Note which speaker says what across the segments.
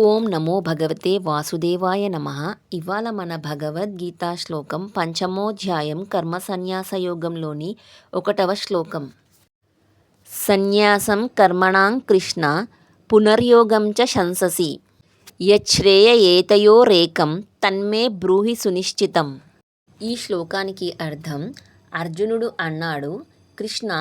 Speaker 1: ఓం నమో భగవతే వాసుదేవాయ నమః. ఇవాళ మన భగవద్గీత శ్లోకం పంచమోధ్యాయం కర్మ సన్యాస యోగంలోని 1వ శ్లోకం. సన్యాసం కర్మణాం కృష్ణ పునర్యోగం చ శంససి యచ్ఛ్రేయ ఏతయోరేకం తన్మే బ్రూహి సునిశ్చితం. ఈ శ్లోకానికి అర్థం, అర్జునుడు అన్నాడు, కృష్ణ,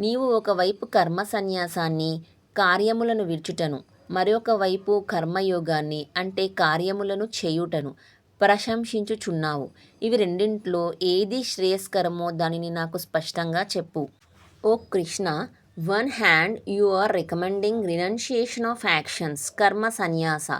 Speaker 1: నీవు ఒకవైపు కర్మ సన్యాసాన్ని, కార్యములను విడుచుటను, మరొక వైపు కర్మయోగాన్ని అంటే కార్యములను చేయుటను ప్రశంసించుచున్నావు. ఇవి రెండింటిలో ఏది శ్రేయస్కరమో దానిని నాకు స్పష్టంగా చెప్పు. O Krishna, one hand you are recommending renunciation of actions, karma sannyasa,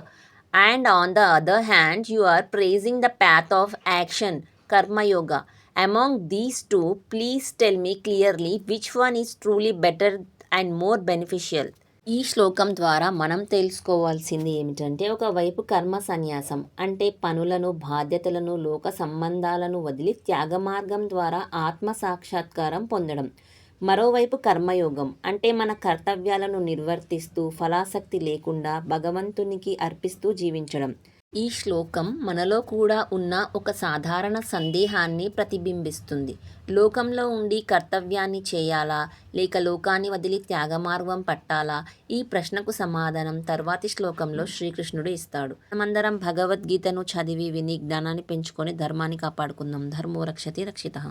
Speaker 1: and on the other hand you are praising the path of action, karmayoga. Among these two, please tell me clearly which one is truly better and more beneficial. ఈ శ్లోకం ద్వారా మనం తెలుసుకోవాల్సింది ఏమిటంటే, ఒకవైపు కర్మ సన్యాసం అంటే పనులను, బాధ్యతలను, లోక సంబంధాలను వదిలి త్యాగమార్గం ద్వారా ఆత్మ సాక్షాత్కారం పొందడం. మరోవైపు కర్మయోగం అంటే మన కర్తవ్యాలను నిర్వర్తిస్తూ ఫలాసక్తి లేకుండా భగవంతునికి అర్పిస్తూ జీవించడం. ఈ శ్లోకం మనలో కూడా ఉన్న ఒక సాధారణ సందేహాన్ని ప్రతిబింబిస్తుంది. లోకంలో ఉండి కర్తవ్యాన్ని చేయాలా, లేక లోకాన్ని వదిలి త్యాగమార్గం పట్టాలా? ఈ ప్రశ్నకు సమాధానం తర్వాతి శ్లోకంలో శ్రీకృష్ణుడు ఇస్తాడు. మనమందరం భగవద్గీతను చదివి విని జ్ఞానాన్ని పెంచుకొని ధర్మాన్ని కాపాడుకుందాం. ధర్మో రక్షతి రక్షితః.